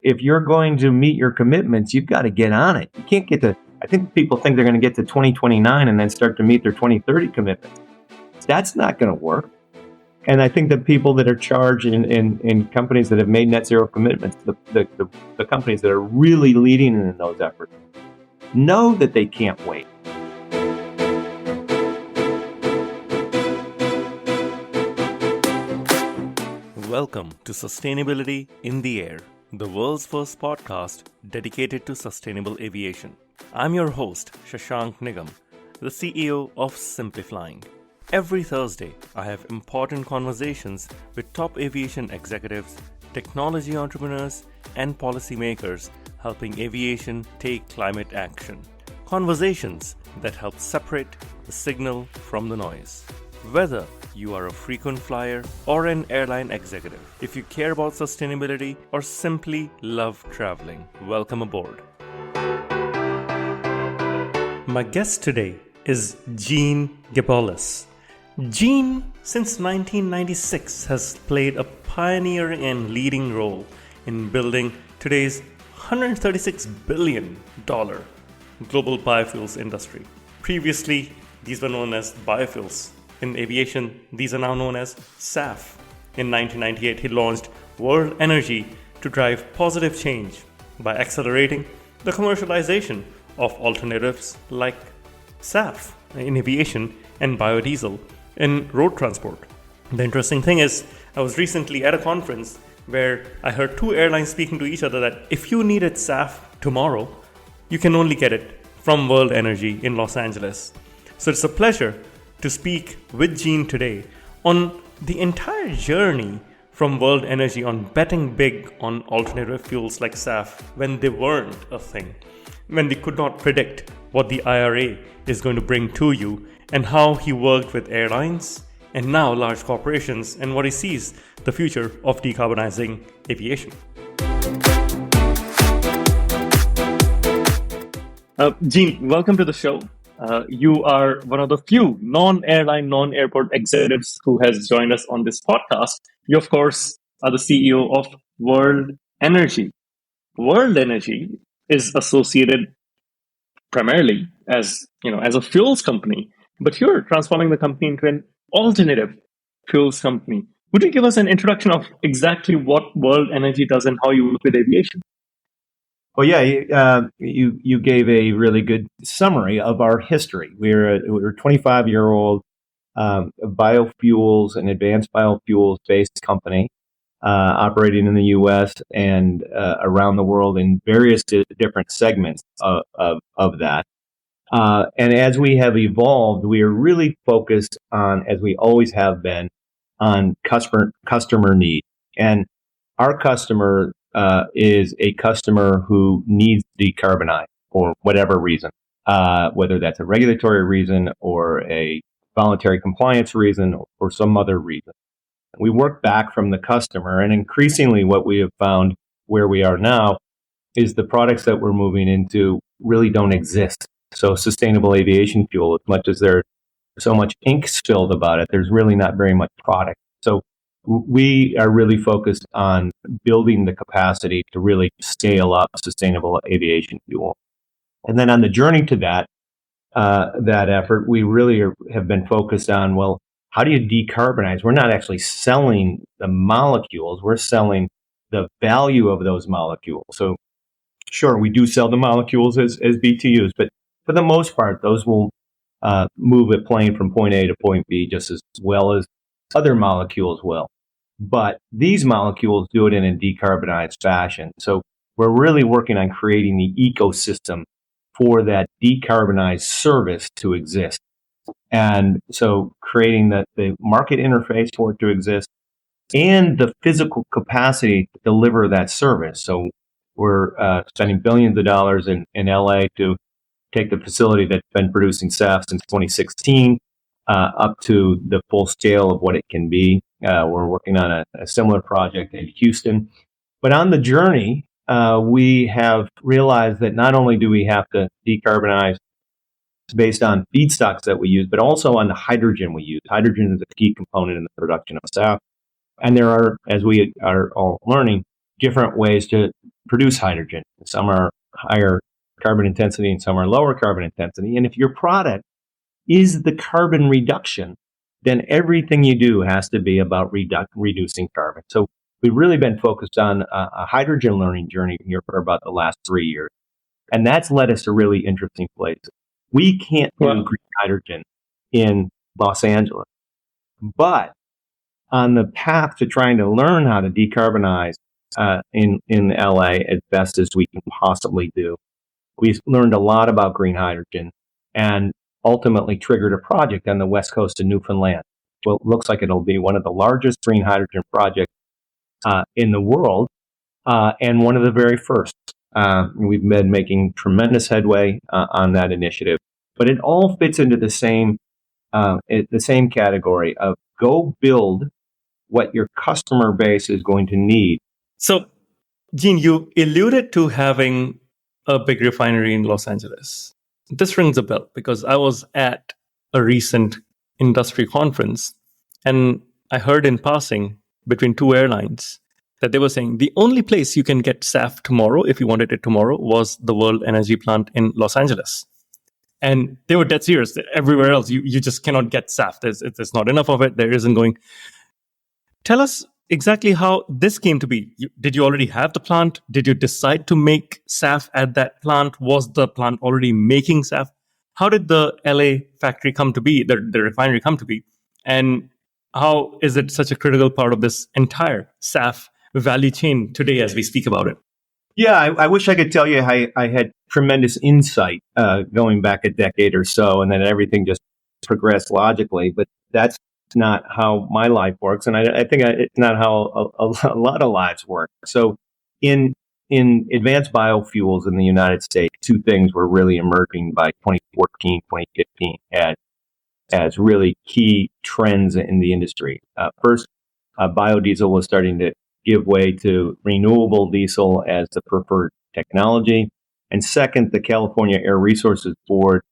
if you're going to meet your commitments, you've got to get on it. You can't get to, I think people think they're going to get to 2029 and then start to meet their 2030 commitments. That's not going to work. And I think the people that are charged in companies that have made net zero commitments, the companies that are really leading in those efforts, know that they can't wait. Welcome to Sustainability in the Air, the world's first podcast dedicated to sustainable aviation. I'm your host, Shashank Nigam, the CEO of Simplifying. Every Thursday, I have important conversations with top aviation executives, technology entrepreneurs, and policymakers helping aviation take climate action. Conversations that help separate the signal from the noise. Whether you are a frequent flyer or an airline executive, if you care about sustainability or simply love traveling, welcome aboard. My guest today is Gebolys. Gene, since 1996, has played a pioneering and leading role in building today's $136 billion global biofuels industry. Previously, these were known as biofuels. In aviation, these are now known as SAF. In 1998, he launched World Energy to drive positive change by accelerating the commercialization of alternatives like SAF in aviation and biodiesel in road transport. The interesting thing is, I was recently at a conference where I heard two airlines speaking to each other that if you needed SAF tomorrow, you can only get it from World Energy in Los Angeles. So it's a pleasure to speak with Gene today on the entire journey from World Energy on betting big on alternative fuels like SAF when they weren't a thing, when they could not predict what the IRA is going to bring to you, and how he worked with airlines and now large corporations and what he sees the future of decarbonizing aviation. Gene, welcome to the show. You are one of the few non-airline, non-airport executives who has joined us on this podcast. You, of course, are the CEO of World Energy. World Energy is associated primarily as a fuels company, but you're transforming the company into an alternative fuels company. Would you give us an introduction of exactly what World Energy does and how you work with aviation? Well, yeah, you gave a really good summary of our history. We're a 25-year-old biofuels and advanced biofuels based company operating in the U.S. and around the world in various different segments of that. And as we have evolved, we are really focused on, as we always have been, on customer need. And our customer is a customer who needs to decarbonize for whatever reason, whether that's a regulatory reason or a voluntary compliance reason or some other reason. We work back from the customer, and increasingly what we have found where we are now is the products that we're moving into really don't exist. So sustainable aviation fuel, as much as there's so much ink spilled about it, there's really not very much product. So we are really focused on building the capacity to really scale up sustainable aviation fuel. And then on the journey to that effort, we really have been focused on, well, how do you decarbonize? We're not actually selling the molecules, we're selling the value of those molecules. So sure, we do sell the molecules as BTUs, but for the most part, those will move a plane from point A to point B just as well as other molecules will. But these molecules do it in a decarbonized fashion. So we're really working on creating the ecosystem for that decarbonized service to exist. And so creating the market interface for it to exist and the physical capacity to deliver that service. So we're spending billions of dollars in LA to take the facility that's been producing SAF since 2016 up to the full scale of what it can be. We're working on a similar project in Houston. But on the journey, we have realized that not only do we have to decarbonize based on feedstocks that we use, but also on the hydrogen we use. Hydrogen is a key component in the production of SAF. And there are, as we are all learning, different ways to produce hydrogen. Some are higher carbon intensity and some are lower carbon intensity. And if your product is the carbon reduction, then everything you do has to be about reducing carbon. So we've really been focused on a hydrogen learning journey here for about the last 3 years. And that's led us to really interesting places. We can't do green hydrogen in Los Angeles, but on the path to trying to learn how to decarbonize in LA as best as we can possibly do, we've learned a lot about green hydrogen and ultimately triggered a project on the west coast of Newfoundland. Well, it looks like it'll be one of the largest green hydrogen projects in the world and one of the very first. We've been making tremendous headway on that initiative, but it all fits into the same category of go build what your customer base is going to need. So, Gene, you alluded to having a big refinery in Los Angeles. This rings a bell because I was at a recent industry conference and I heard in passing between two airlines that they were saying the only place you can get SAF tomorrow, if you wanted it tomorrow, was the World Energy Plant in Los Angeles. And they were dead serious. Everywhere else, you just cannot get SAF. There's not enough of it. There isn't going. Tell us exactly how this came to be. Did you already have the plant? Did you decide to make SAF at that plant? Was the plant already making SAF? How did the LA factory come to be, the refinery come to be? And how is it such a critical part of this entire SAF value chain today as we speak about it? Yeah, I wish I could tell you I had tremendous insight going back a decade or so, and then everything just progressed logically. But that's not how my life works, and I think it's not how a lot of lives work. So, in advanced biofuels in the United States, two things were really emerging by 2014, 2015 as really key trends in the industry. First, biodiesel was starting to give way to renewable diesel as the preferred technology. And second, the California Air Resources Board,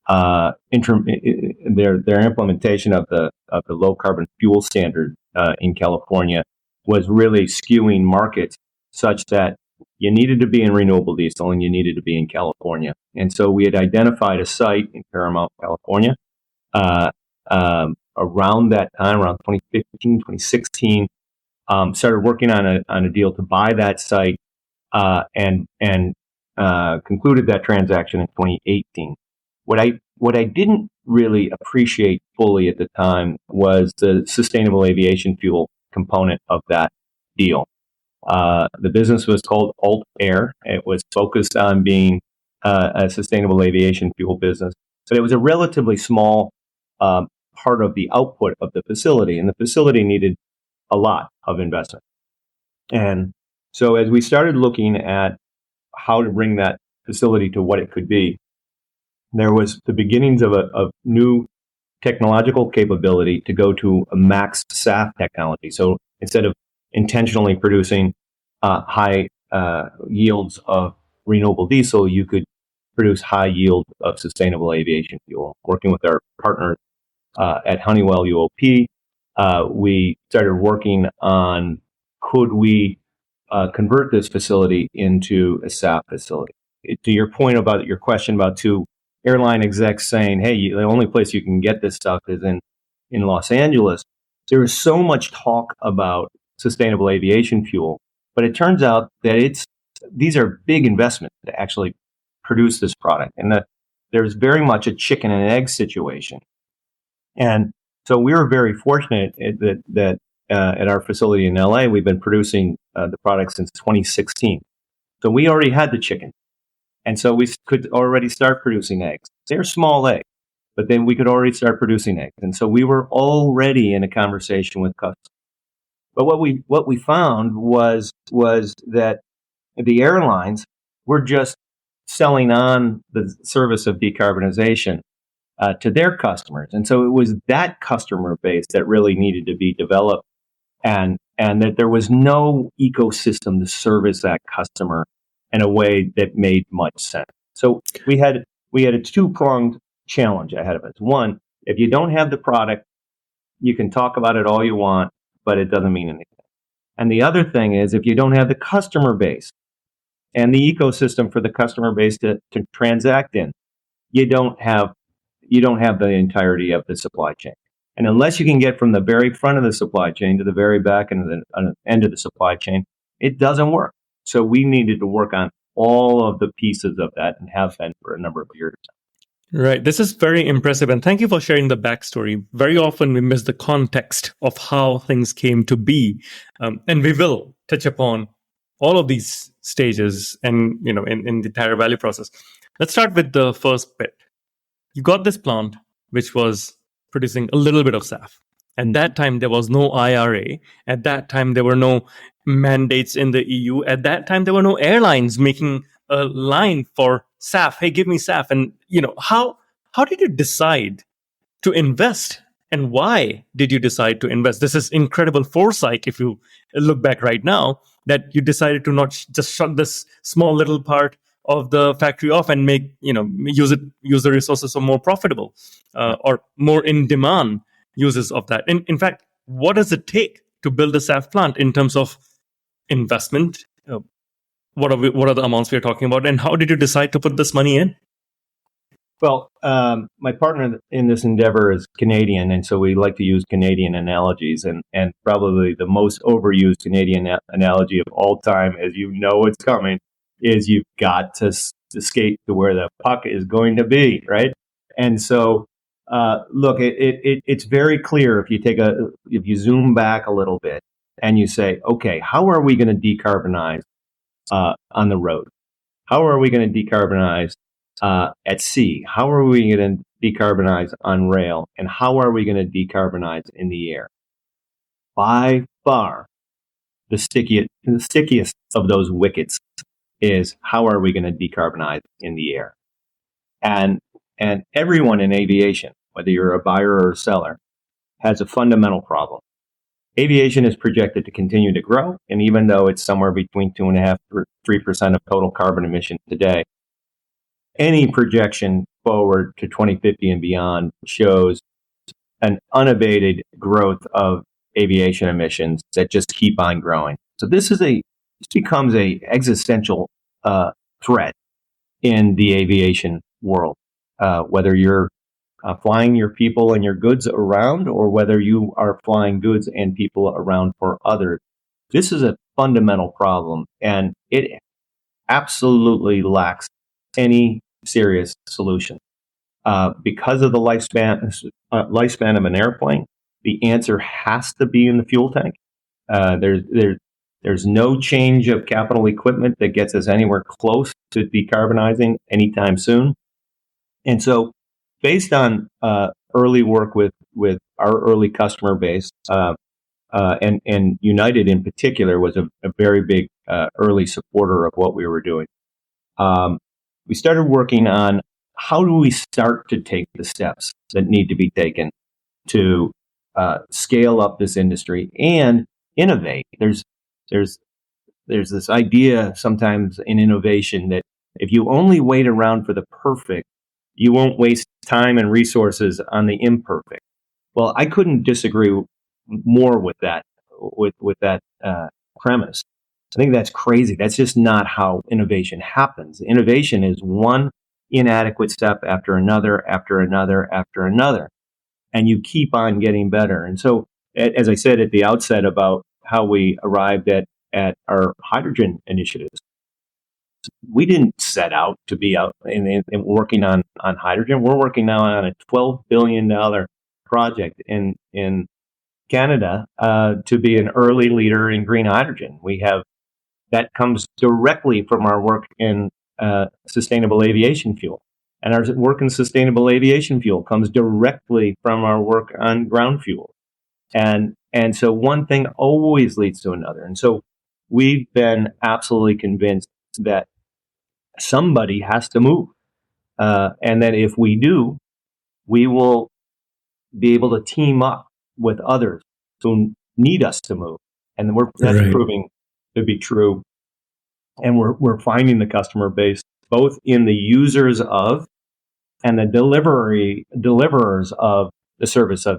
their implementation of the low carbon fuel standard in California was really skewing markets such that you needed to be in renewable diesel and you needed to be in California. And so we had identified a site in Paramount, California, around that time, around 2015, 2016. Started working on a deal to buy that site and concluded that transaction in 2018. What I didn't really appreciate fully at the time was the sustainable aviation fuel component of that deal. The business was called Alt Air. It was focused on being a sustainable aviation fuel business, but it was a relatively small part of the output of the facility, and the facility needed a lot of investment. And so as we started looking at how to bring that facility to what it could be, there was the beginnings of a new technological capability to go to a max SAF technology. So instead of intentionally producing high yields of renewable diesel, you could produce high yield of sustainable aviation fuel. Working with our partners at Honeywell UOP, we started working on could we convert this facility into a SAF facility. To your point about your question about two airline execs saying, hey, the only place you can get this stuff is in Los Angeles. There is so much talk about sustainable aviation fuel, but it turns out that these are big investments to actually produce this product. And there's very much a chicken and egg situation. And so we were very fortunate that at our facility in LA, we've been producing the product since 2016. So we already had the chicken. And so we could already start producing eggs. They're small eggs, but then we could already start producing eggs. And so we were already in a conversation with customers. But what we found was that the airlines were just selling on the service of decarbonization to their customers. And so it was that customer base that really needed to be developed and that there was no ecosystem to service that customer in a way that made much sense. So we had a two-pronged challenge ahead of us. One, if you don't have the product, you can talk about it all you want, but it doesn't mean anything. And the other thing is, if you don't have the customer base and the ecosystem for the customer base to transact in. You don't have the entirety of the supply chain. And unless you can get from the very front of the supply chain to the very back end of the supply chain, it doesn't work. So we needed to work on all of the pieces of that and have been for a number of years. Right. This is very impressive. And thank you for sharing the backstory. Very often we miss the context of how things came to be. And we will touch upon all of these stages and, in the entire value process. Let's start with the first bit. You got this plant, which was producing a little bit of SAF. At that time, there was no IRA. At that time, there were no mandates in the EU. At that time, there were no airlines making a line for SAF. Hey, give me SAF. And how did you decide to invest, and why did you decide to invest? This is incredible foresight. If you look back right now, that you decided to not just shut this small little part of the factory off and use the resources for more profitable or more in demand uses of that. In fact, what does it take to build a SAF plant in terms of investment? What are the amounts we are talking about, and how did you decide to put this money in? Well, my partner in this endeavor is Canadian, and so we like to use Canadian analogies. And probably the most overused Canadian analogy of all time, as you know it's coming, is you've got to skate to where the puck is going to be, right? And so, look, it's very clear if you zoom back a little bit and you say, okay, how are we going to decarbonize on the road? How are we going to decarbonize at sea? How are we going to decarbonize on rail? And how are we going to decarbonize in the air? By far, the stickiest of those wickets is how are we going to decarbonize in the air? And everyone in aviation, whether you're a buyer or a seller, has a fundamental problem. Aviation is projected to continue to grow, and even though it's somewhere between 2.5% to 3% of total carbon emissions today, any projection forward to 2050 and beyond shows an unabated growth of aviation emissions that just keep on growing. So this becomes a existential threat in the aviation world, whether you're flying your people and your goods around, or whether you are flying goods and people around for others. This is a fundamental problem, and it absolutely lacks any serious solution. Because of the lifespan of an airplane, the answer has to be in the fuel tank. There's no change of capital equipment that gets us anywhere close to decarbonizing anytime soon. And so, based on early work with our early customer base, and United in particular was a very big early supporter of what we were doing. We started working on how do we start to take the steps that need to be taken to scale up this industry and innovate. There's this idea sometimes in innovation that if you only wait around for the perfect, you won't waste time and resources on the imperfect. Well, I couldn't disagree more with that premise. I think that's crazy. That's just not how innovation happens. Innovation is one inadequate step after another, after another, after another, and you keep on getting better. And so, as I said at the outset about how we arrived at our hydrogen initiatives, we didn't set out to be out in working on hydrogen. We're working now on a $12 billion project in Canada to be an early leader in green hydrogen. That comes directly from our work in sustainable aviation fuel. And our work in sustainable aviation fuel comes directly from our work on ground fuel. And so one thing always leads to another. And so we've been absolutely convinced that somebody has to move. And that if we do, we will be able to team up with others who need us to move. And that's right. Proving to be true. And we're finding the customer base both in the users of and the deliverers of the service of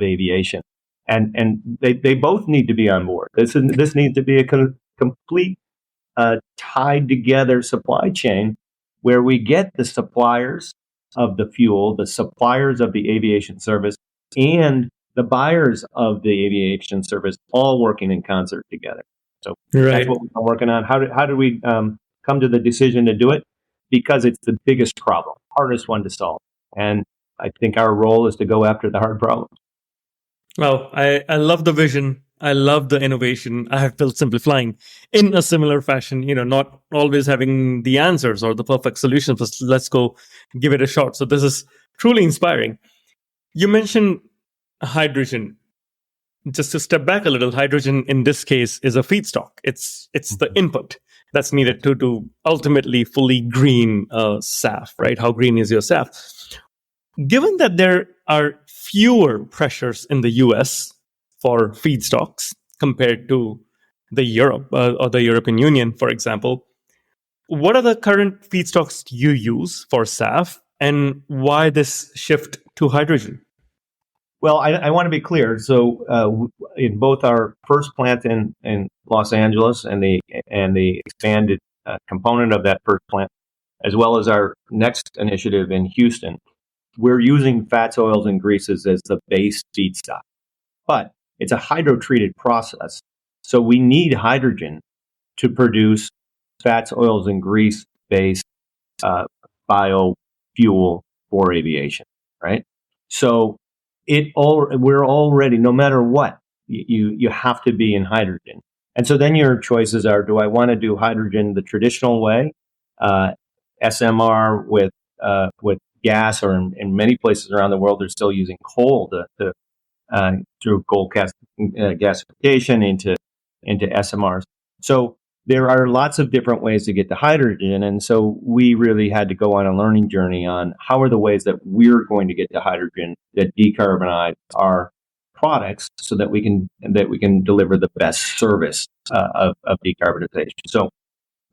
aviation. And they both need to be on board. This needs to be a complete tied together supply chain where we get the suppliers of the fuel, the suppliers of the aviation service, and the buyers of the aviation service all working in concert together. So that's Right. what we've been working on. How did we come to the decision to do it? Because it's the biggest problem, hardest one to solve. And I think our role is to go after the hard problems. Well, I love the vision. I love the innovation. I have built Simplifying in a similar fashion, not always having the answers or the perfect solution, but let's go give it a shot. So this is truly inspiring. You mentioned hydrogen. Just to step back a little, hydrogen in this case is a feedstock. It's the input that's needed to ultimately fully green SAF, right? How green is your SAF? Given that there are fewer pressures in the US for feedstocks compared to the Europe or the European Union, for example, what are the current feedstocks you use for SAF, and why this shift to hydrogen? Well, I want to be clear. So, in both our first plant in Los Angeles and the expanded component of that first plant, as well as our next initiative in Houston, we're using fats, oils, and greases as the base feedstock. But it's a hydrotreated process, so we need hydrogen to produce fats, oils, and grease-based biofuel for aviation, right? So we're already, no matter what, you have to be in hydrogen. And so then your choices are: do I want to do hydrogen the traditional way, SMR with gas, or in many places around the world they're still using coal through coal gasification into SMRs. So there are lots of different ways to get to hydrogen, and so we really had to go on a learning journey on how are the ways that we're going to get to hydrogen that decarbonize our products, so that we can deliver the best service of decarbonization. So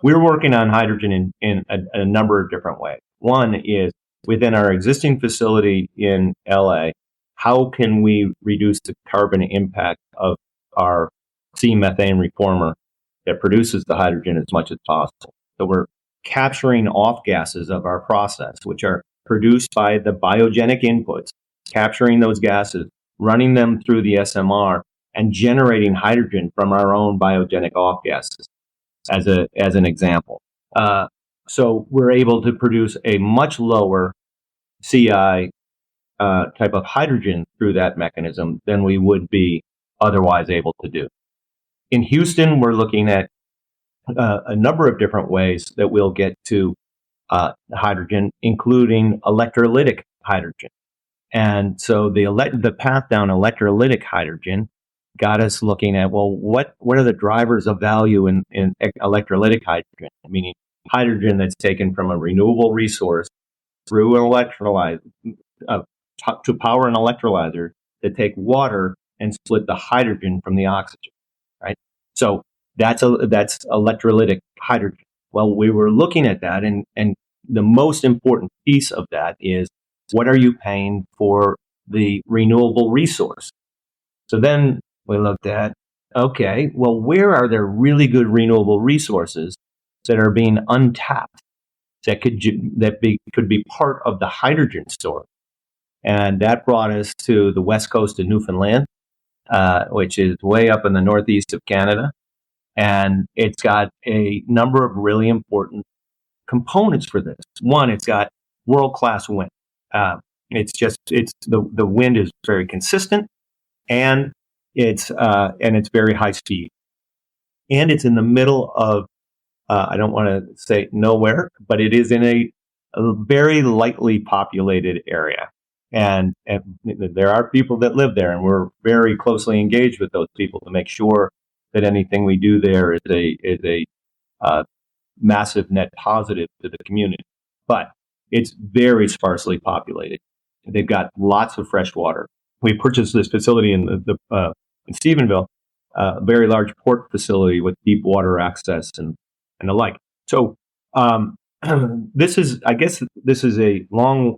we're working on hydrogen in a number of different ways. One is within our existing facility in LA. How can we reduce the carbon impact of our C-methane reformer that produces the hydrogen as much as possible? So we're capturing off gases of our process, which are produced by the biogenic inputs, capturing those gases, running them through the SMR, and generating hydrogen from our own biogenic off gases, as an example. So we're able to produce a much lower CI type of hydrogen through that mechanism than we would be otherwise able to do. In Houston, we're looking at a number of different ways that we'll get to hydrogen, including electrolytic hydrogen. And so the path down electrolytic hydrogen got us looking at, well, what are the drivers of value in electrolytic hydrogen, meaning hydrogen that's taken from a renewable resource through an electrolyzer to power an electrolyzer to take water and split the hydrogen from the oxygen, right? So that's electrolytic hydrogen. Well, we were looking at that, and the most important piece of that is, what are you paying for the renewable resource? So then we looked at, okay, well, where are there really good renewable resources that are being untapped that could be part of the hydrogen story? And that brought us to the west coast of Newfoundland, which is way up in the northeast of Canada. And it's got a number of really important components for this. One, it's got world-class wind. The wind is very consistent, and it's very high speed. And it's in the middle of, I don't want to say nowhere, but it is in a very lightly populated area. And there are people that live there, and we're very closely engaged with those people to make sure that anything we do there is a massive net positive to the community. But it's very sparsely populated. They've got lots of fresh water. We purchased this facility in in Stephenville, a very large port facility with deep water access and the like. So this is a long.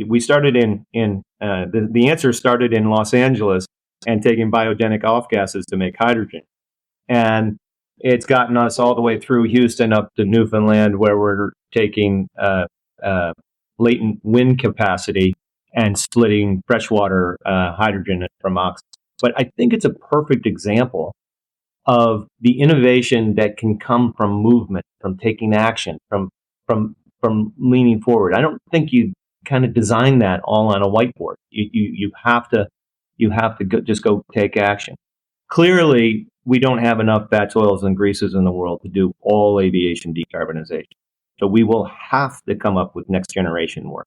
We started the answer started in Los Angeles and taking biogenic off gases to make hydrogen, and it's gotten us all the way through Houston up to Newfoundland, where we're taking latent wind capacity and splitting freshwater hydrogen from oxygen. But I think it's a perfect example of the innovation that can come from movement, from taking action, from leaning forward. I don't think you kind of design that all on a whiteboard. You have to just go take action. Clearly, we don't have enough fats, oils, and greases in the world to do all aviation decarbonization. So we will have to come up with next generation work.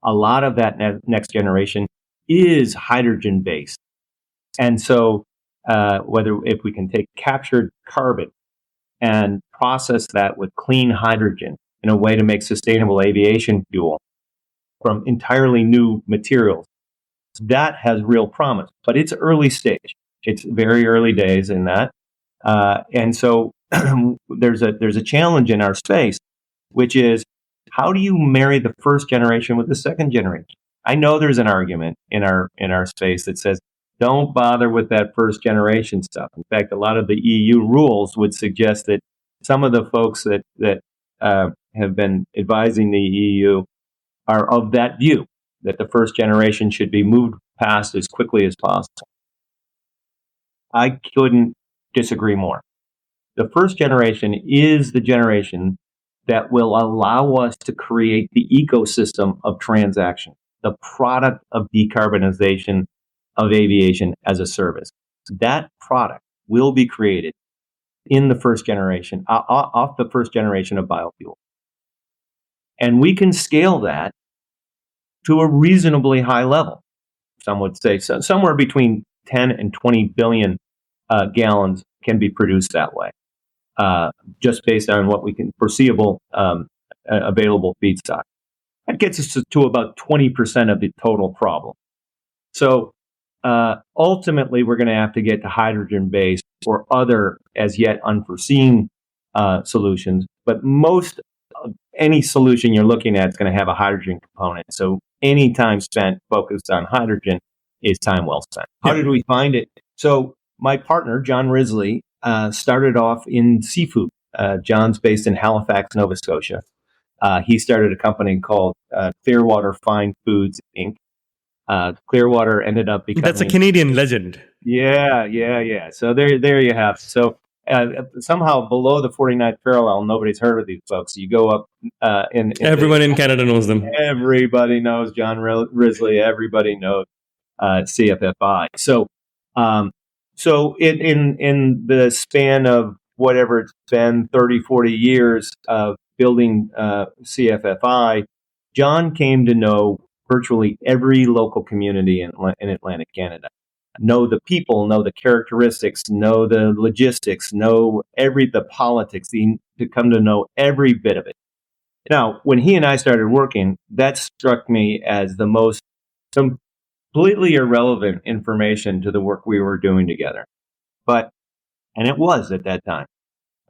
A lot of that next generation is hydrogen based. And so if we can take captured carbon and process that with clean hydrogen in a way to make sustainable aviation fuel from entirely new materials, that has real promise. But it's early stage. It's very early days in that. And so there's a challenge in our space, which is, how do you marry the first generation with the second generation? I know there's an argument in our space that says, don't bother with that first generation stuff. In fact, a lot of the EU rules would suggest that some of the folks that have been advising the EU are of that view, that the first generation should be moved past as quickly as possible. I couldn't disagree more. The first generation is the generation that will allow us to create the ecosystem of transaction, the product of decarbonization of aviation as a service. That product will be created in the first generation, off the first generation of biofuel. And we can scale that to a reasonably high level. Some would say somewhere between 10 and 20 billion gallons can be produced that way, just based on what we can foreseeable available feedstock. That gets us to about 20% of the total problem. So ultimately, we're going to have to get to hydrogen-based or other as yet unforeseen solutions. But any solution you're looking at is going to have a hydrogen component. So any time spent focused on hydrogen is time well spent. How did we find it? So my partner, John Risley, started off in seafood. John's based in Halifax, Nova Scotia. He started a company called Clearwater Fine Foods, Inc. Clearwater ended up becoming... That's a Canadian legend. Yeah. So there you have it. So somehow below the 49th parallel, nobody's heard of these folks. You go up everyone in Canada knows them. Everybody knows John Risley. Everybody knows CFFI. So in the span of whatever it's been, 30, 40 years of building CFFI, John came to know virtually every local community in Atlantic Canada. Know the people, know the characteristics, know the logistics, know the politics, to come to know every bit of it. Now, when he and I started working, that struck me as the most completely irrelevant information to the work we were doing together. And it was at that time.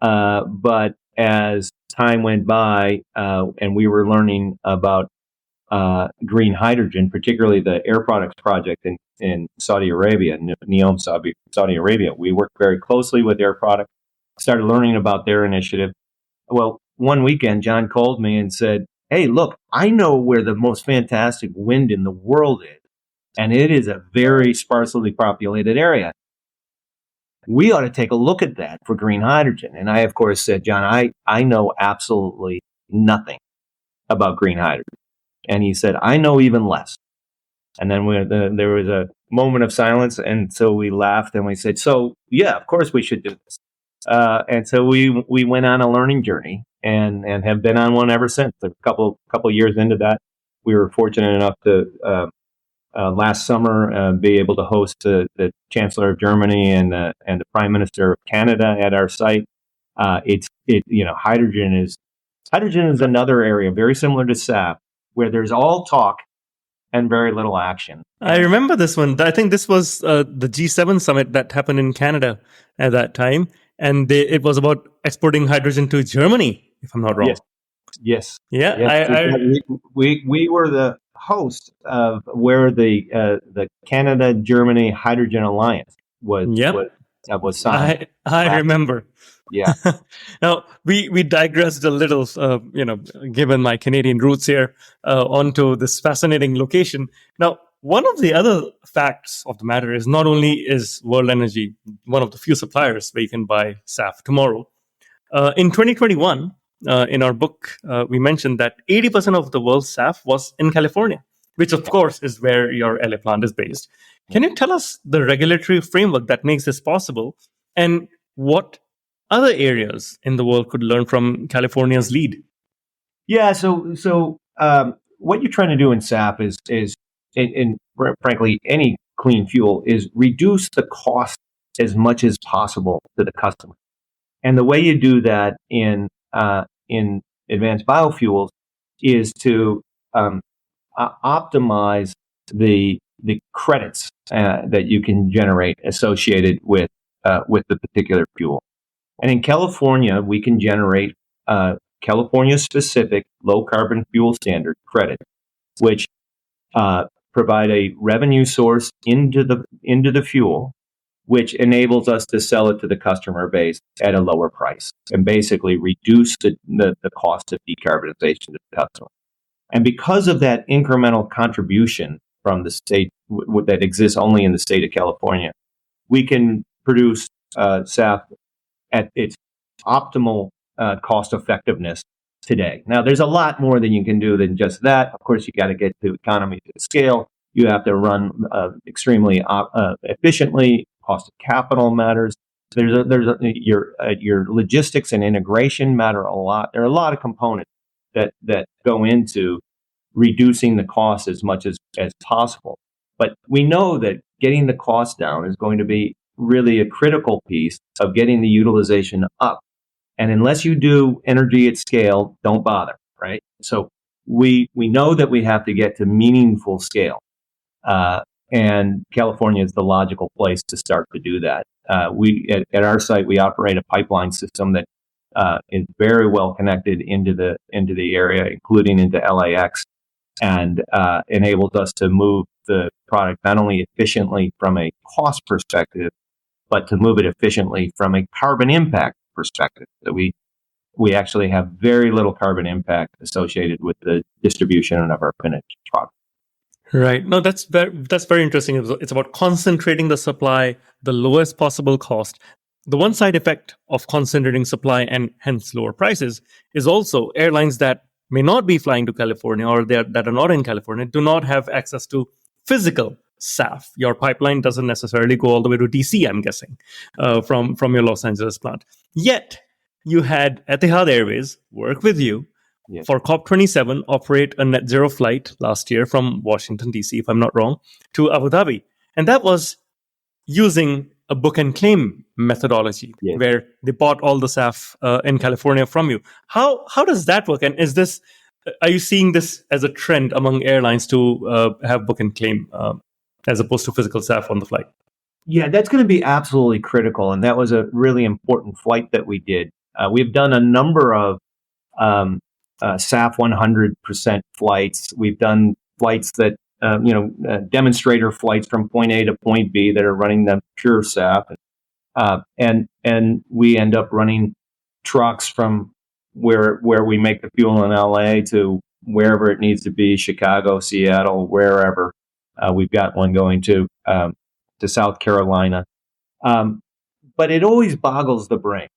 But as time went by, and we were learning about green hydrogen, particularly the Air Products project in Saudi Arabia, NEOM Saudi Arabia. We worked very closely with Air Products, started learning about their initiative. Well, one weekend, John called me and said, hey, look, I know where the most fantastic wind in the world is, and it is a very sparsely populated area. We ought to take a look at that for green hydrogen. And I, of course, said, John, I know absolutely nothing about green hydrogen. And he said, I know even less. And then there was a moment of silence, and so we laughed and we said, so yeah, of course we should do this. And so we went on a learning journey and have been on one ever since. A couple years into that, we were fortunate enough to last summer be able to host the Chancellor of Germany and the Prime Minister of Canada at our site. Hydrogen is another area very similar to SAF, where there's all talk and very little action. I remember this one. I think this was the G7 summit that happened in Canada at that time. And it was about exporting hydrogen to Germany, if I'm not wrong. Yes. Yeah. Yes. We were the host of where the Canada-Germany Hydrogen Alliance was signed. I remember. Yeah. Now we digressed a little, given my Canadian roots here, onto this fascinating location. Now, one of the other facts of the matter is not only is World Energy one of the few suppliers where you can buy SAF tomorrow. In 2021, in our book, we mentioned that 80% of the world's SAF was in California, which of course is where your LA plant is based. Can you tell us the regulatory framework that makes this possible, and what other areas in the world could learn from California's lead? Yeah. What you're trying to do in SAP is in frankly, any clean fuel is reduce the cost as much as possible to the customer. And the way you do that in advanced biofuels is to optimize the credits that you can generate associated with the particular fuel. And in California, we can generate California-specific low-carbon fuel standard credit, which provide a revenue source into the fuel, which enables us to sell it to the customer base at a lower price and basically reduce the cost of decarbonization to the customer. And because of that incremental contribution from the state that exists only in the state of California, we can produce SAF at its optimal cost effectiveness today. Now, there's a lot more that you can do than just that. Of course, you got to get to economies of scale. You have to run extremely efficiently. Cost of capital matters. Your logistics and integration matter a lot. There are a lot of components that go into reducing the cost as much as possible. But we know that getting the cost down is going to be really a critical piece of getting the utilization up. And unless you do energy at scale, don't bother, right? So we know that we have to get to meaningful scale. And California is the logical place to start to do that. At our site, we operate a pipeline system that is very well connected into the area, including into LAX, and enables us to move the product not only efficiently from a cost perspective, but to move it efficiently from a carbon impact perspective. So we actually have very little carbon impact associated with the distribution of our finished product. Right. No, that's very interesting. It's about concentrating the supply, the lowest possible cost. The one side effect of concentrating supply and hence lower prices is also airlines that may not be flying to California or that are not in California do not have access to physical SAF. Your pipeline doesn't necessarily go all the way to DC, I'm guessing, from your Los Angeles plant. Yet, you had Etihad Airways work with you for COP27, operate a net zero flight last year from Washington, DC, if I'm not wrong, to Abu Dhabi. And that was using a book and claim methodology where they bought all the SAF in California from you. How does that work? And are you seeing this as a trend among airlines to have book and claim as opposed to physical SAF on the flight? Yeah, that's going to be absolutely critical. And that was a really important flight that we did. We've done a number of SAF 100% flights. We've done flights that, demonstrator flights from point A to point B that are running the pure SAF. And we end up running trucks from where we make the fuel in LA to wherever it needs to be, Chicago, Seattle, wherever. We've got one going to South Carolina. But it always boggles the brain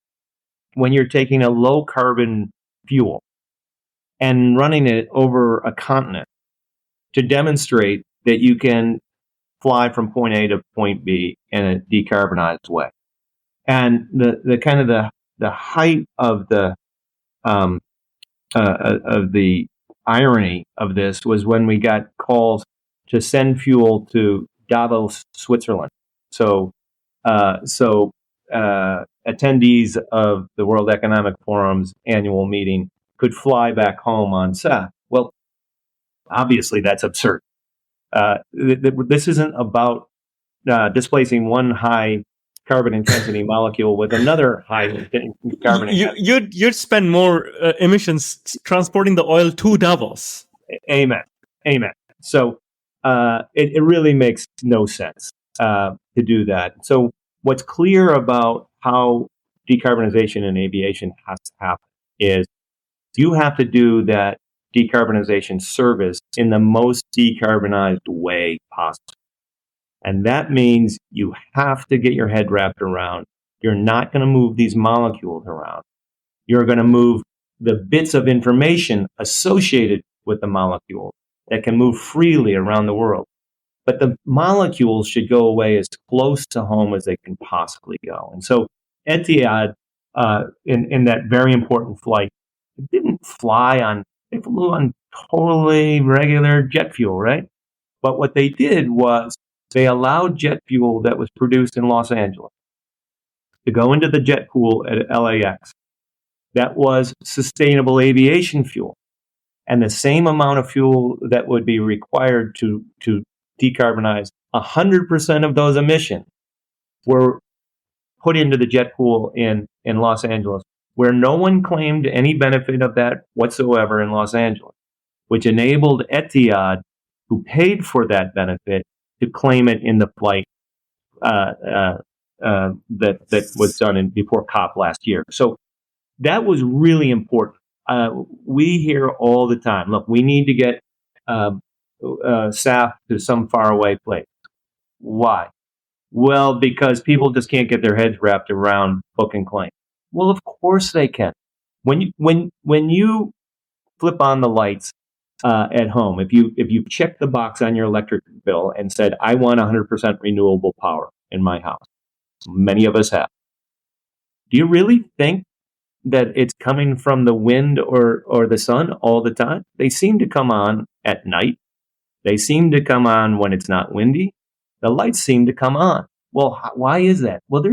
when you're taking a low carbon fuel and running it over a continent to demonstrate that you can fly from point A to point B in a decarbonized way. And the kind of the height of the irony of this was when we got calls to send fuel to Davos, Switzerland. So attendees of the World Economic Forum's annual meeting could fly back home on SAF. Well, obviously that's absurd. This isn't about displacing one high carbon intensity molecule with another high carbon intensity. You'd spend more emissions transporting the oil to Davos. Amen. So it really makes no sense to do that. So what's clear about how decarbonization in aviation has to happen is you have to do that decarbonization service in the most decarbonized way possible. And that means you have to get your head wrapped around. You're not going to move these molecules around. You're going to move the bits of information associated with the molecule that can move freely around the world. But the molecules should go away as close to home as they can possibly go. And so Etihad, in that very important flight, didn't fly on, they flew on totally regular jet fuel, right? But what they did was they allowed jet fuel that was produced in Los Angeles to go into the jet pool at LAX. That was sustainable aviation fuel. And the same amount of fuel that would be required to decarbonize 100% of those emissions were put into the jet pool in Los Angeles, where no one claimed any benefit of that whatsoever in Los Angeles, which enabled Etihad, who paid for that benefit, to claim it in the flight that was done before COP last year. So that was really important. We hear all the time, look, we need to get SAF to some faraway place. Why? Well, because people just can't get their heads wrapped around book and claim. Well, of course they can. When you flip on the lights at home, if you check the box on your electric bill and said, I want 100% renewable power in my house, many of us have. Do you really think that it's coming from the wind or the sun all the time? They seem to come on at night. They seem to come on when it's not windy. The lights seem to come on. Well, why is that? Well,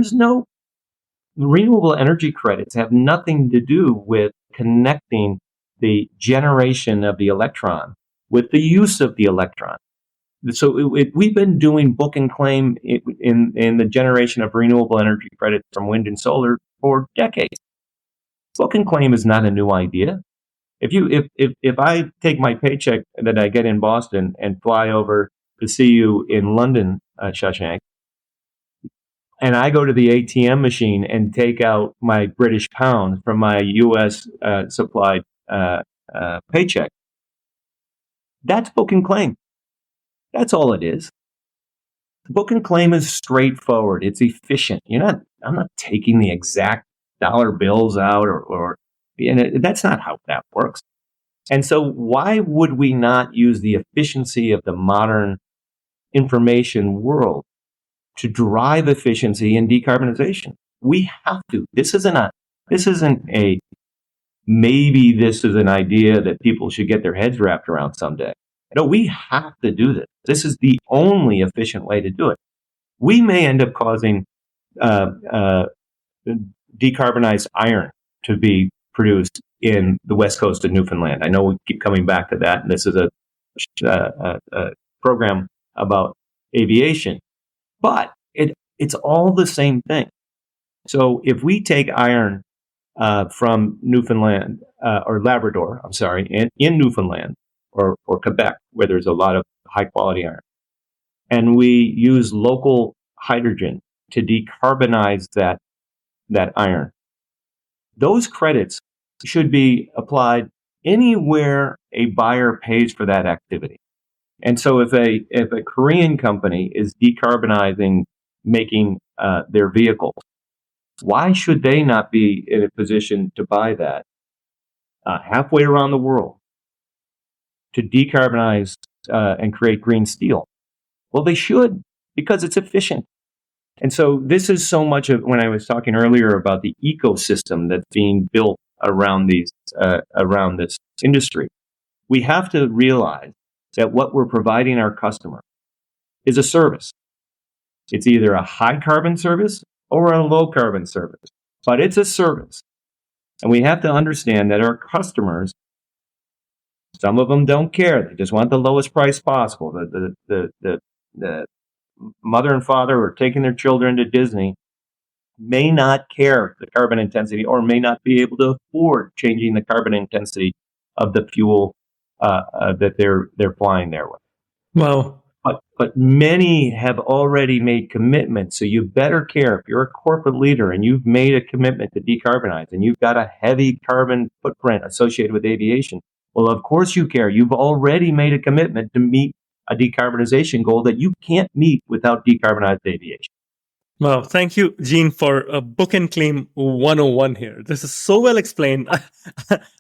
renewable energy credits have nothing to do with connecting the generation of the electron with the use of the electron. So we've been doing book and claim in the generation of renewable energy credits from wind and solar for decades. Book and claim is not a new idea. If I take my paycheck that I get in Boston and fly over to see you in London, Shashank, and I go to the ATM machine and take out my British pounds from my U.S. Supplied paycheck, that's book and claim. That's all it is. Book and claim is straightforward. It's efficient. I'm not taking the exact dollar bills out that's not how that works. And so why would we not use the efficiency of the modern information world to drive efficiency and decarbonization? We have to. This isn't a maybe this is an idea that people should get their heads wrapped around someday. No, we have to do this. This is the only efficient way to do it. We may end up causing decarbonized iron to be produced in the west coast of Newfoundland. I know we keep coming back to that, and this is a program about aviation, but it's all the same thing. So if we take iron from Newfoundland or Labrador, in Newfoundland or Quebec, where there's a lot of high quality iron, and we use local hydrogen to decarbonize that iron, those credits should be applied anywhere a buyer pays for that activity. And so if a Korean company is decarbonizing making their vehicles, why should they not be in a position to buy that halfway around the world to decarbonize and create green steel? Well, they should, because it's efficient. And so this is so much of when I was talking earlier about the ecosystem that's being built around around this industry. We have to realize that what we're providing our customer is a service. It's either a high carbon service or a low carbon service, but it's a service. And we have to understand that our customers, some of them don't care. They just want the lowest price possible. The mother and father who are taking their children to Disney may not care the carbon intensity or may not be able to afford changing the carbon intensity of the fuel that they're flying there with. Well, but many have already made commitments. So you better care if you're a corporate leader and you've made a commitment to decarbonize and you've got a heavy carbon footprint associated with aviation. Well, of course you care. You've already made a commitment to meet a decarbonization goal that you can't meet without decarbonized aviation. Well, thank you, Gene, for Book and Claim 101 here. This is so well explained.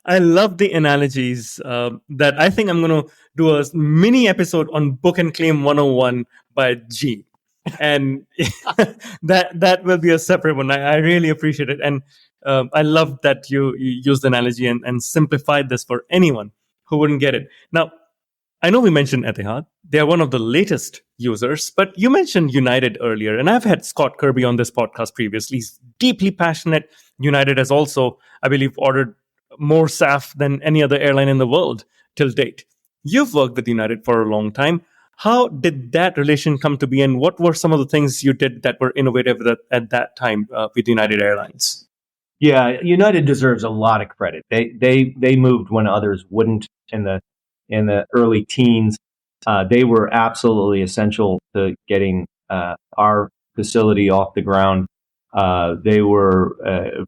I love the analogies that I think I'm going to do a mini episode on Book and Claim 101 by Gene. And that will be a separate one. I really appreciate it. And I love that you used the analogy and simplified this for anyone who wouldn't get it. Now, I know we mentioned Etihad. They are one of the latest users, but you mentioned United earlier, and I've had Scott Kirby on this podcast previously. He's deeply passionate. United has also, I believe, ordered more SAF than any other airline in the world till date. You've worked with United for a long time. How did that relation come to be, and what were some of the things you did that were innovative at that time with United Airlines? Yeah, United deserves a lot of credit. They moved when others wouldn't in the early teens. They were absolutely essential to getting our facility off the ground. They were,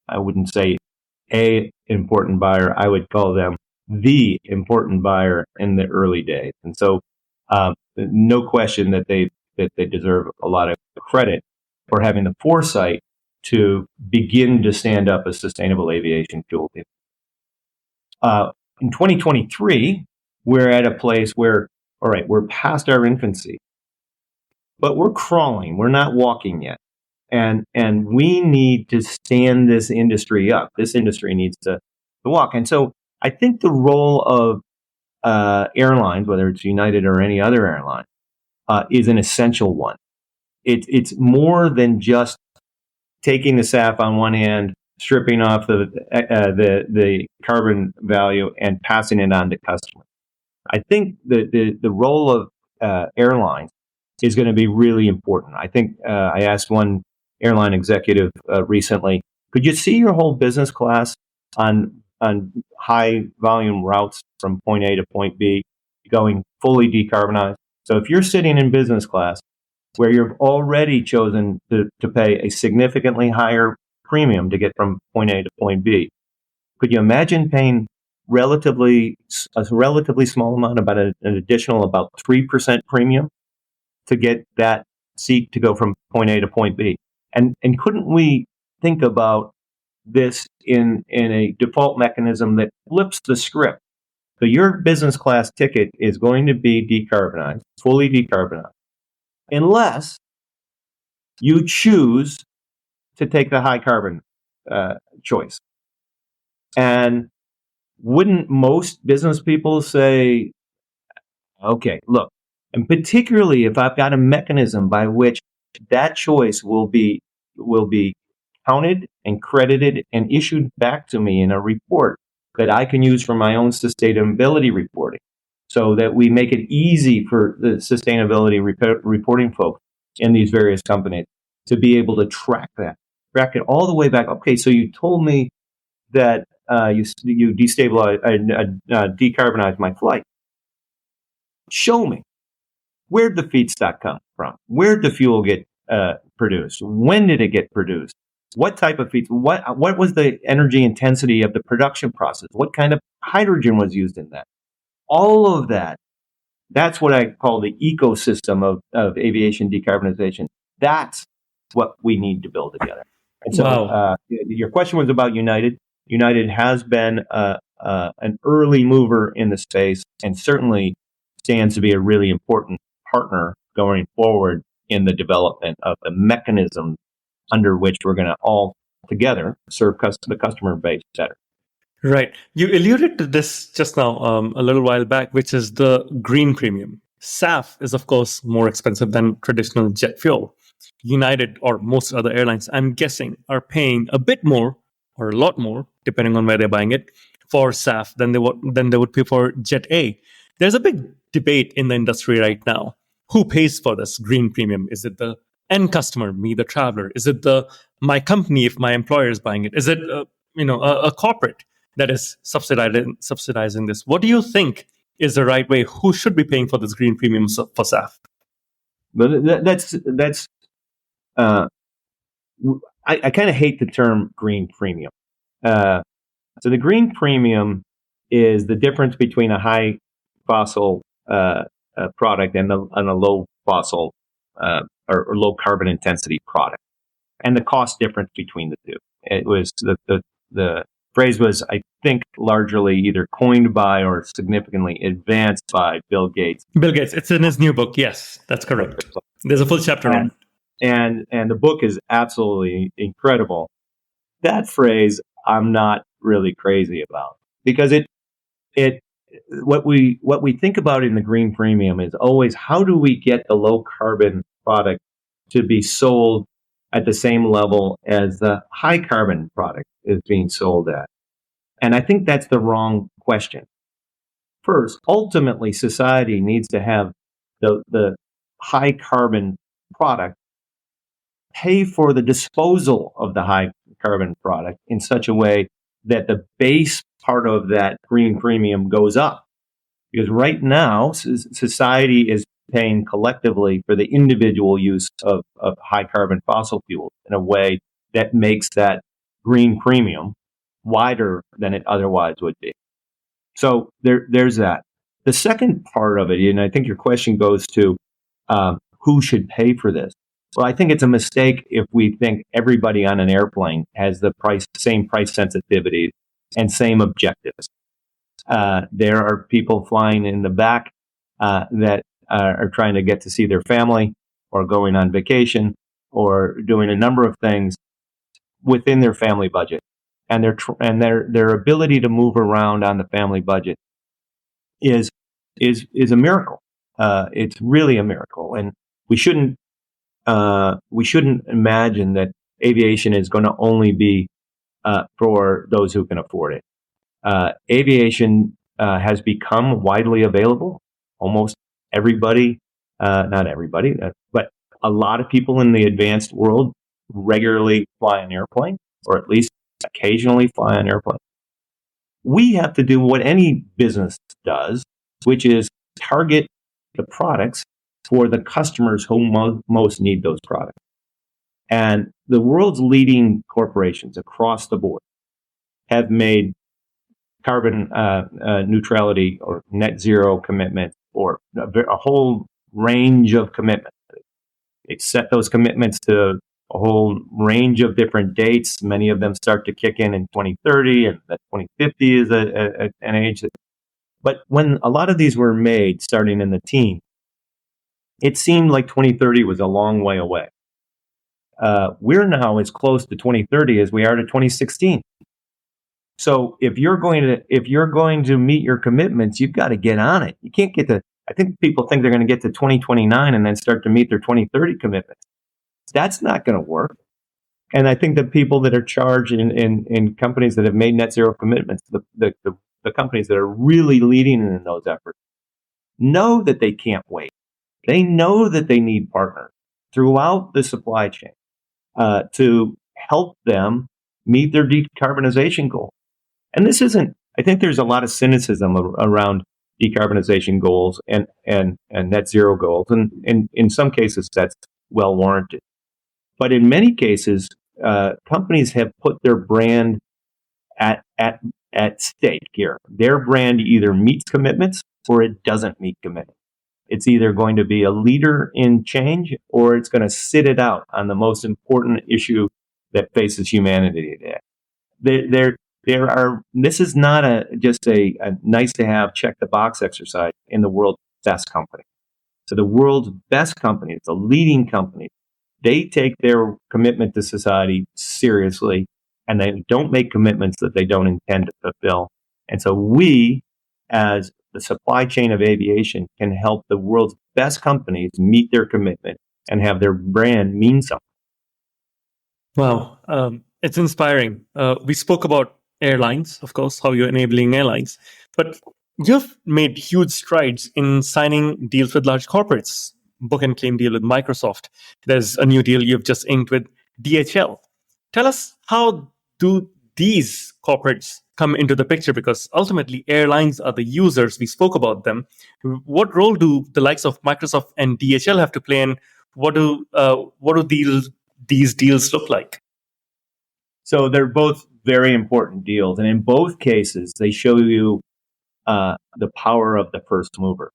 I wouldn't say a important buyer. I would call them the important buyer in the early days. And so, no question that they deserve a lot of credit for having the foresight to begin to stand up a sustainable aviation fuel. In 2023, we're at a place where, all right, we're past our infancy, but we're crawling. We're not walking yet. And we need to stand this industry up. This industry needs to walk. And so I think the role of airlines, whether it's United or any other airline, is an essential one. It's more than just taking the SAF on one hand, stripping off the carbon value, and passing it on to customers. I think the role of airlines is going to be really important. I think I asked one airline executive recently, could you see your whole business class on high volume routes from point A to point B going fully decarbonized? So if you're sitting in business class where you've already chosen to pay a significantly higher premium to get from point A to point B, could you imagine paying a relatively small amount, about an additional about 3% premium to get that seat to go from point A to point B? And couldn't we think about this in a default mechanism that flips the script? So your business class ticket is going to be decarbonized, fully decarbonized, unless you choose to take the high carbon choice. And wouldn't most business people say, okay, look, and particularly if I've got a mechanism by which that choice will be counted and credited and issued back to me in a report that I can use for my own sustainability reporting, so that we make it easy for the sustainability reporting folks in these various companies to be able to track it all the way back. Okay, so you told me that you decarbonized my flight. Show me, where'd the feedstock come from? Where'd the fuel get produced? When did it get produced? What type of feed? What was the energy intensity of the production process? What kind of hydrogen was used in that? All of that. That's what I call the ecosystem of aviation decarbonization. That's what we need to build together. And so, Wow. Your question was about United. United has been an early mover in the space, and certainly stands to be a really important partner going forward in the development of the mechanism under which we're going to all together serve the customer base better. Right. You alluded to this just now a little while back, which is the green premium. SAF is, of course, more expensive than traditional jet fuel. United or most other airlines, I'm guessing, are paying a bit more or a lot more, depending on where they're buying it, for SAF than they would pay for Jet A. There's a big debate in the industry right now. Who pays for this green premium? Is it the end customer, me, the traveler? Is it my company if my employer is buying it? Is it a corporate that is subsidizing this? What do you think is the right way? Who should be paying for this green premium for SAF? But that's I kind of hate the term green premium. So the green premium is the difference between a high fossil product and a low fossil or low carbon intensity product, and the cost difference between the two. It was the phrase was, I think, largely either coined by or significantly advanced by Bill Gates. Bill Gates. It's in his new book. Yes, that's correct. There's a full chapter on it. And the book is absolutely incredible. That phrase I'm not really crazy about, because what we think about in the green premium is always, how do we get the low carbon product to be sold at the same level as the high carbon product is being sold at? And I think that's the wrong question. First, ultimately, society needs to have the high carbon product pay for the disposal of the high carbon product in such a way that the base part of that green premium goes up. Because right now, society is paying collectively for the individual use of high carbon fossil fuels in a way that makes that green premium wider than it otherwise would be. So there's that. The second part of it, and I think your question goes to who should pay for this. Well, I think it's a mistake if we think everybody on an airplane has the same price sensitivity and same objectives. There are people flying in the back that are trying to get to see their family, or going on vacation, or doing a number of things within their family budget, and their ability to move around on the family budget is a miracle. It's really a miracle, and we shouldn't imagine that aviation is going to only be for those who can afford it. Aviation has become widely available. Almost everybody, not everybody, but a lot of people in the advanced world regularly fly an airplane, or at least occasionally fly an airplane. We have to do what any business does, which is target the products for the customers who most need those products. And the world's leading corporations across the board have made carbon neutrality or net zero commitments, or a whole range of commitments. They set those commitments to a whole range of different dates. Many of them start to kick in 2030, and that 2050 is an age. But when a lot of these were made, starting in the teens, it seemed like 2030 was a long way away. We're now as close to 2030 as we are to 2016. So if you're going to meet your commitments, you've got to get on it. You can't get to. I think people think they're going to get to 2029 and then start to meet their 2030 commitments. That's not going to work. And I think the people that are charged in companies that have made net zero commitments, the companies that are really leading in those efforts, know that they can't wait. They know that they need partners throughout the supply chain to help them meet their decarbonization goal. And this isn't, I think there's a lot of cynicism around decarbonization goals and net zero goals. And in some cases, that's well warranted. But in many cases, companies have put their brand at stake here. Their brand either meets commitments or it doesn't meet commitments. It's either going to be a leader in change, or it's going to sit it out on the most important issue that faces humanity today. This is not just a nice to have, check the box exercise in the world's best company. So the world's best companies, the leading companies, they take their commitment to society seriously, and they don't make commitments that they don't intend to fulfill. And so we, as the supply chain of aviation, can help the world's best companies meet their commitment and have their brand mean something. Wow, it's inspiring. We spoke about airlines, of course, how you're enabling airlines, but you've made huge strides in signing deals with large corporates. Book and claim deal with Microsoft. There's a new deal you've just inked with DHL. Tell us, how do these corporates come into the picture? Because ultimately, airlines are the users. We spoke about them. What role do the likes of Microsoft and DHL have to play, and what do these deals look like? So they're both very important deals, and in both cases, they show you the power of the first mover.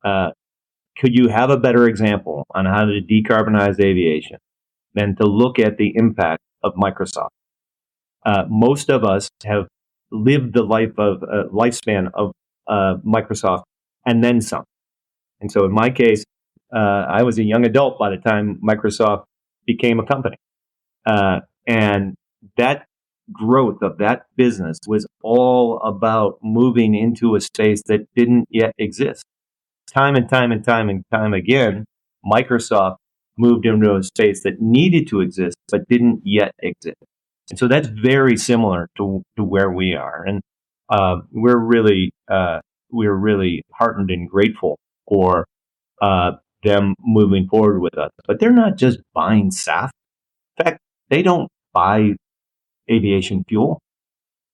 Could you have a better example on how to decarbonize aviation than to look at the impact of Microsoft? Most of us have lived the lifespan of Microsoft and then some. And so in my case, I was a young adult by the time Microsoft became a company. And that growth of that business was all about moving into a space that didn't yet exist. Time and time and time and time again, Microsoft moved into a space that needed to exist but didn't yet exist. And so that's very similar to where we are. And we're really heartened and grateful for them moving forward with us. But they're not just buying SAF. In fact, they don't buy aviation fuel.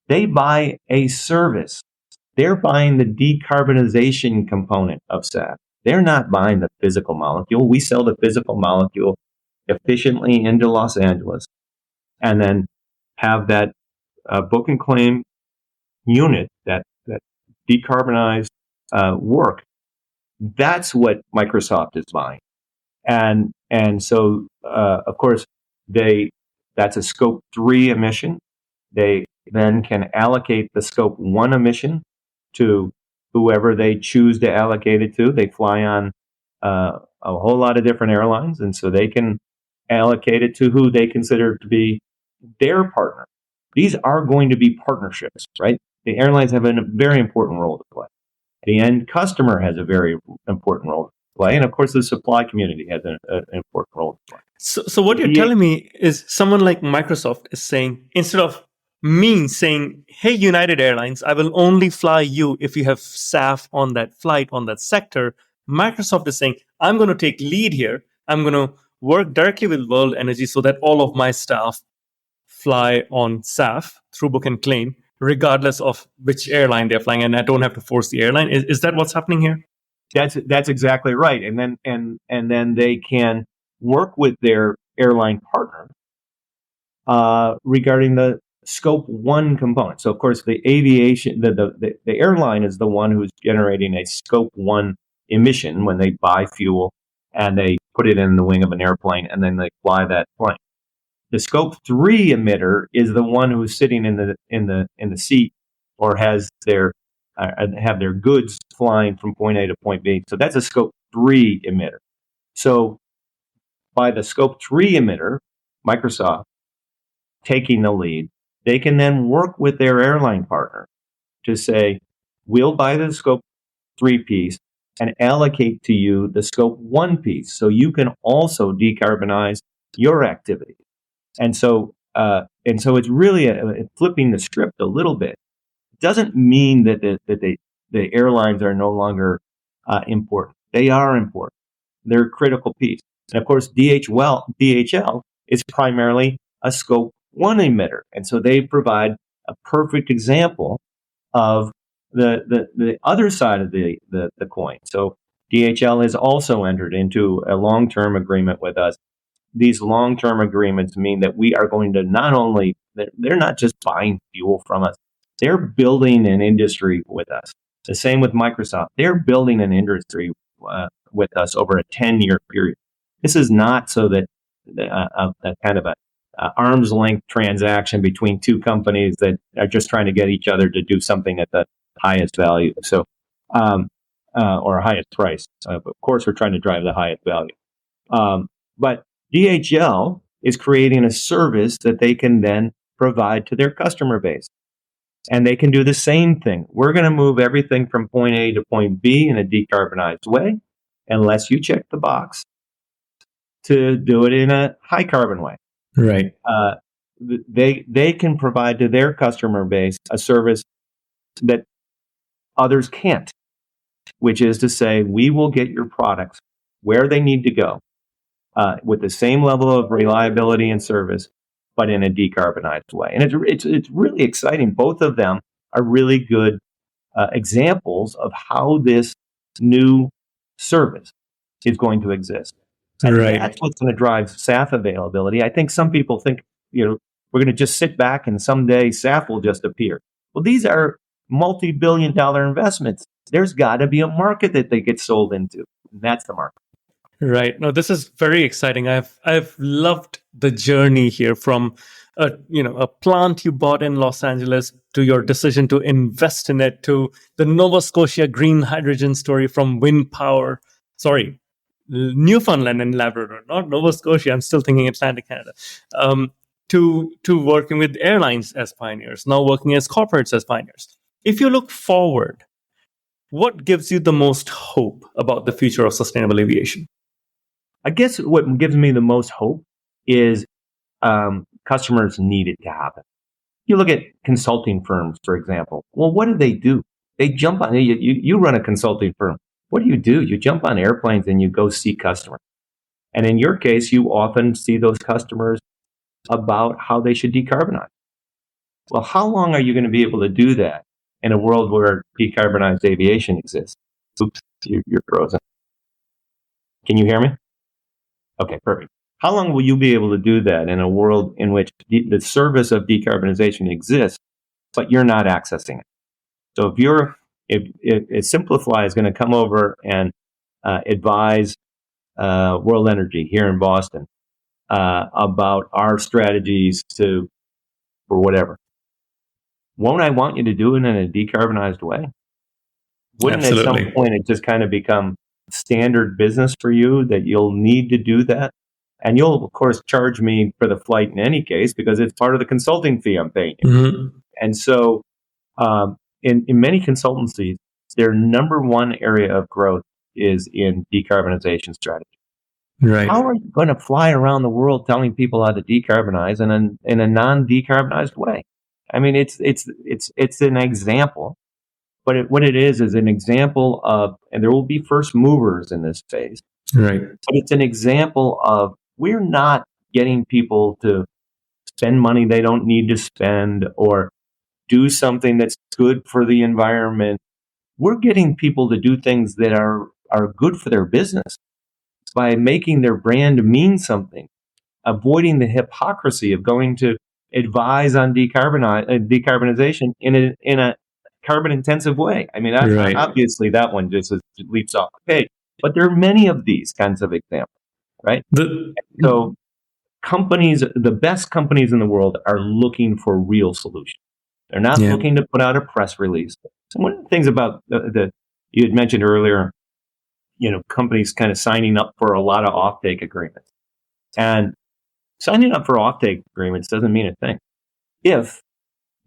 They buy a service. They're buying the decarbonization component of SAF. They're not buying the physical molecule. We sell the physical molecule efficiently into Los Angeles and then have that book and claim unit, that decarbonized work. That's what Microsoft is buying. And so, of course, that's a scope 3 emission. They then can allocate the scope 1 emission to whoever they choose to allocate it to. They fly on a whole lot of different airlines, and so they can allocate it to who they consider to be their partner. These are going to be partnerships, right? The airlines have a very important role to play. The end customer has a very important role to play. And of course, the supply community has an important role to play. So what you're telling me is someone like Microsoft is saying, instead of me saying, hey, United Airlines, I will only fly you if you have SAF on that flight, on that sector, Microsoft is saying, I'm going to take lead here. I'm going to work directly with World Energy so that all of my staff fly on SAF through book and claim, regardless of which airline they're flying, and I don't have to force the airline. Is that what's happening here? That's exactly right. And then they can work with their airline partner regarding the scope 1 component. So of course the aviation, the airline is the one who's generating a scope 1 emission when they buy fuel and they put it in the wing of an airplane and then they fly that plane. The scope 3 emitter is the one who's sitting in the seat or has have their goods flying from point A to point B. So that's a scope 3 emitter. So by the scope 3 emitter, Microsoft taking the lead, they can then work with their airline partner to say, we'll buy the scope 3 piece and allocate to you the scope 1 piece so you can also decarbonize your activity. And so it's really flipping the script a little bit. It doesn't mean that the airlines are no longer important. They are important. They're a critical piece. And of course, DHL is primarily a scope 1 emitter. And so they provide a perfect example of the other side of the coin. So DHL has also entered into a long-term agreement with us. These long-term agreements mean that we are going to they're not just buying fuel from us, they're building an industry with us. The same with Microsoft. They're building an industry with us over a 10-year period. This is not so that a kind of a arm's length transaction between two companies that are just trying to get each other to do something at the highest value. So, or highest price. Of course, we're trying to drive the highest value. But DHL is creating a service that they can then provide to their customer base. And they can do the same thing. We're going to move everything from point A to point B in a decarbonized way, unless you check the box to do it in a high carbon way. Right. They can provide to their customer base a service that others can't, which is to say, we will get your products where they need to go with the same level of reliability and service, but in a decarbonized way. And it's really exciting. Both of them are really good examples of how this new service is going to exist. And that's what's going to drive SAF availability. I think some people think, we're going to just sit back and someday SAF will just appear. Well, these are multi-billion-dollar investments. There's got to be a market that they get sold into. And that's the market. Right. No, this is very exciting. I've loved the journey here from a plant you bought in Los Angeles to your decision to invest in it to the Nova Scotia green hydrogen story from wind power. Sorry, Newfoundland and Labrador, not Nova Scotia. I'm still thinking Atlantic Canada. To working with airlines as pioneers, now working as corporates as pioneers. If you look forward, what gives you the most hope about the future of sustainable aviation? I guess what gives me the most hope is customers need it to happen. You look at consulting firms, for example. Well, what do? They jump on, you run a consulting firm. What do? You jump on airplanes and you go see customers. And in your case, you often see those customers about how they should decarbonize. Well, how long are you going to be able to do that in a world where decarbonized aviation exists? Oops, you're frozen. Can you hear me? Okay, perfect. How long will you be able to do that in a world in which the service of decarbonization exists, but you're not accessing it? So if Simplify is going to come over and advise World Energy here in Boston about our strategies for whatever, won't I want you to do it in a decarbonized way? Wouldn't Absolutely. At some point it just kind of become standard business for you that you'll need to do that? And you'll, of course, charge me for the flight in any case because it's part of the consulting fee I'm paying you. Mm-hmm. And so in many consultancies, their number one area of growth is in decarbonization strategy. Right. How are you going to fly around the world telling people how to decarbonize in a non-decarbonized way? I mean, it's an example, but what it is an example of, and there will be first movers in this phase. Right. But it's an example of we're not getting people to spend money they don't need to spend or do something that's good for the environment. We're getting people to do things that are good for their business by making their brand mean something, avoiding the hypocrisy of going to advise on decarbonization in a carbon intensive way. I mean, Right. obviously that one just leaps off the page, but there are many of these kinds of examples, right? So the best companies in the world are looking for real solutions. They're not looking to put out a press release. So one of the things about you had mentioned earlier, companies kind of signing up for a lot of offtake agreements. And signing up for offtake agreements doesn't mean a thing if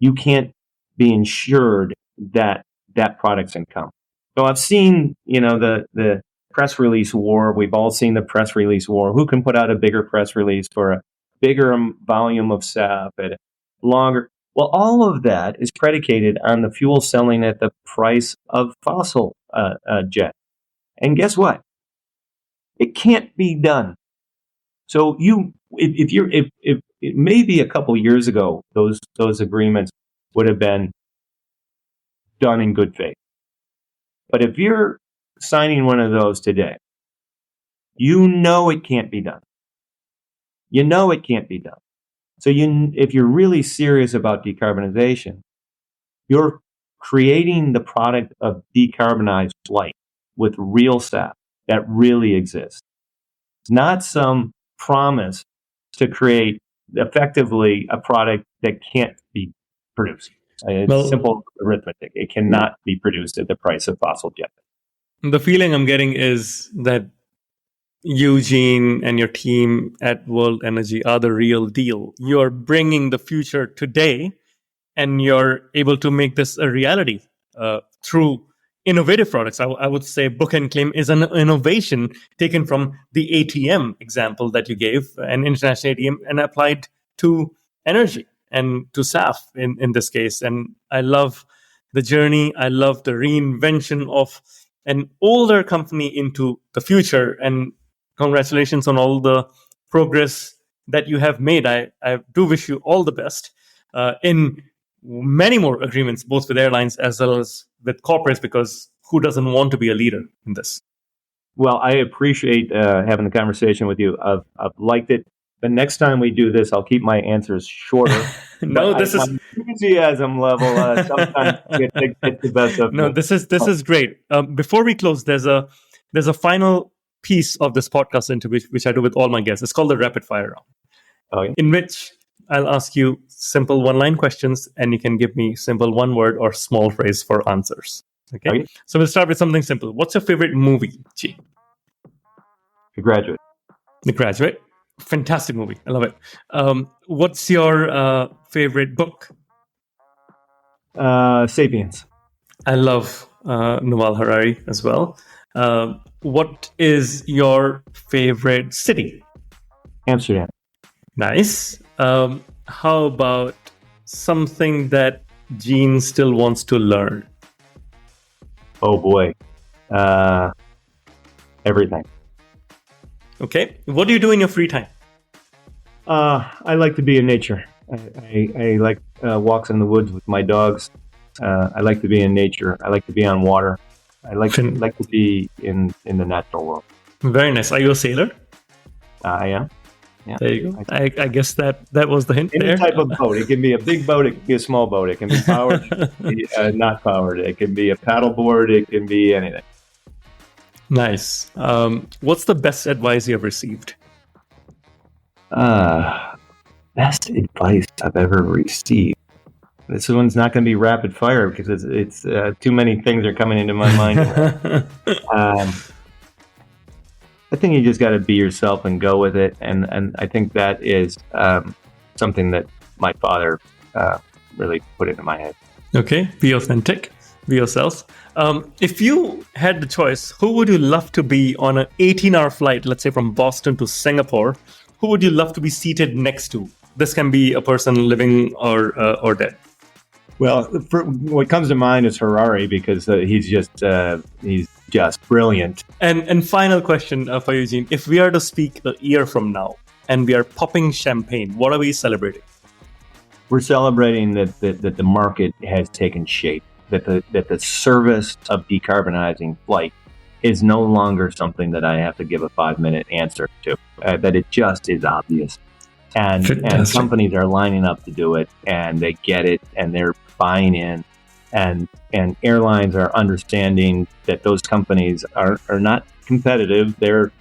you can't be ensured that that product's income. So I've seen, the press release war. We've all seen the press release war. Who can put out a bigger press release for a bigger volume of SAF at a longer? Well, all of that is predicated on the fuel selling at the price of fossil jet. And guess what? It can't be done. So if maybe a couple years ago, those agreements would have been done in good faith. But if you're signing one of those today, it can't be done. It can't be done. So if you're really serious about decarbonization, you're creating the product of decarbonized flight with real SAF that really exists. It's not some promise to create effectively a product that can't be produced. It's simple arithmetic. It cannot be produced at the price of fossil jet. The feeling I'm getting is that Eugene and your team at World Energy are the real deal. You're bringing the future today, and you're able to make this a reality through innovative products. I would say Book and Claim is an innovation taken from the ATM example that you gave, an international ATM, and applied to energy and to SAF in this case. And I love the journey. I love the reinvention of an older company into the future. And congratulations on all the progress that you have made. I do wish you all the best in many more agreements, both with airlines as well as with corporates, because who doesn't want to be a leader in this? Well, I appreciate having the conversation with you. I've liked it. The next time we do this, I'll keep my answers shorter. No, But this my is enthusiasm level sometimes gets the best of no, me. this is great. Before we close, there's a final piece of this podcast interview which I do with all my guests. It's called the rapid fire round, Okay. in which I'll ask you simple one-line questions, and you can give me simple one-word or small phrase for answers. Okay? So we'll start with something simple. What's your favorite movie, G? The Graduate. The Graduate. Fantastic movie. I love it. What's your favorite book? Sapiens. I love Yuval Harari as well. What is your favorite city? Amsterdam. Nice. How about something that Gene still wants to learn? Oh boy. Everything. Okay. What do you do in your free time? I like to be in nature. I like walks in the woods with my dogs. I like to be in nature. I like to be on water. I like to be in the natural world. Very nice. Are you a sailor? I am. Yeah. There you go. I guess that was the hint Any there. type of boat. It can be a big boat. It can be a small boat. It can be powered, it can be, not powered. It can be a paddleboard. It can be anything. Nice. What's the best advice you have received? Best advice I've ever received. This one's not going to be rapid fire because it's too many things are coming into my mind. I think you just got to be yourself and go with it, and I think that is something that my father really put into my head. Okay, be authentic, be yourself. If you had the choice, who would you love to be on an 18-hour flight, let's say from Boston to Singapore? Who would you love to be seated next to? This can be a person living or dead. Well, what comes to mind is Harari because he's just brilliant. And final question for Eugene. If we are to speak a year from now and we are popping champagne, what are we celebrating? We're celebrating that the market has taken shape, that the service of decarbonizing flight is no longer something that I have to give a 5-minute answer to, that it just is obvious. And companies are lining up to do it, and they get it, and they're buying in, and airlines are understanding that those companies are not competitive. They're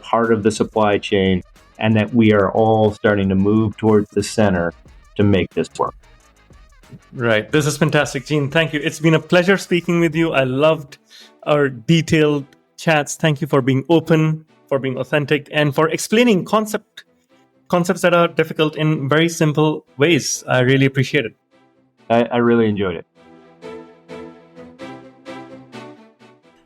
part of the supply chain, and that we are all starting to move towards the center to make this work. Right. This is fantastic, Gene. Thank you. It's been a pleasure speaking with you. I loved our detailed chats. Thank you for being open, for being authentic, and for explaining concepts that are difficult in very simple ways. I really appreciate it. I really enjoyed it.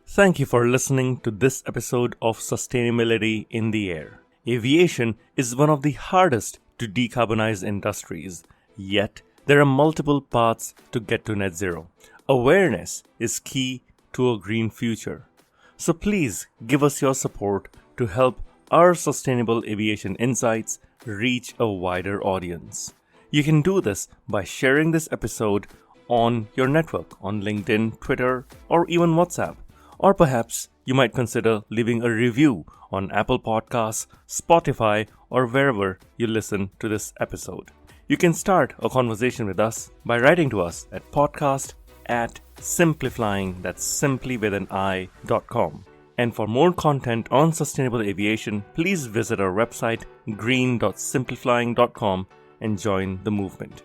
Thank you for listening to this episode of Sustainability in the Air. Aviation is one of the hardest to decarbonize industries, yet there are multiple paths to get to net zero. Awareness is key to a green future. So please give us your support to help our sustainable aviation insights reach a wider audience. You can do this by sharing this episode on your network, on LinkedIn, Twitter, or even WhatsApp. Or perhaps you might consider leaving a review on Apple Podcasts, Spotify, or wherever you listen to this episode. You can start a conversation with us by writing to us at podcast@simpliflying, that's simply with an i.com. And for more content on sustainable aviation, please visit our website green.simplifying.com and join the movement.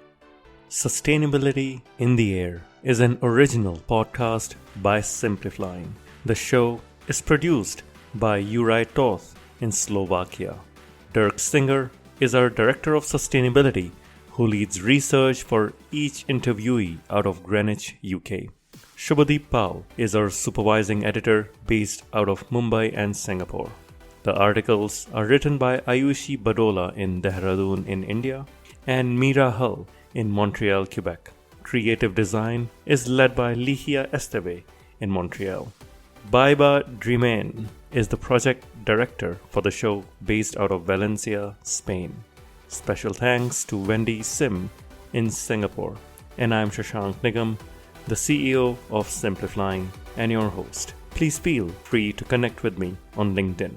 Sustainability in the Air is an original podcast by Simplifying. The show is produced by Juraj Toth in Slovakia. Dirk Singer is our Director of Sustainability, who leads research for each interviewee out of Greenwich, UK. Shubhadeep Pal is our supervising editor based out of Mumbai and Singapore. The articles are written by Ayushi Badola in Dehradun in India and Meera Hull in Montreal, Quebec. Creative design is led by Ligia Esteve in Montreal. Baiba Drimain is the project director for the show based out of Valencia, Spain. Special thanks to Wendy Sim in Singapore. And I'm Shashank Nigam, the CEO of Simplifying and your host. Please feel free to connect with me on LinkedIn.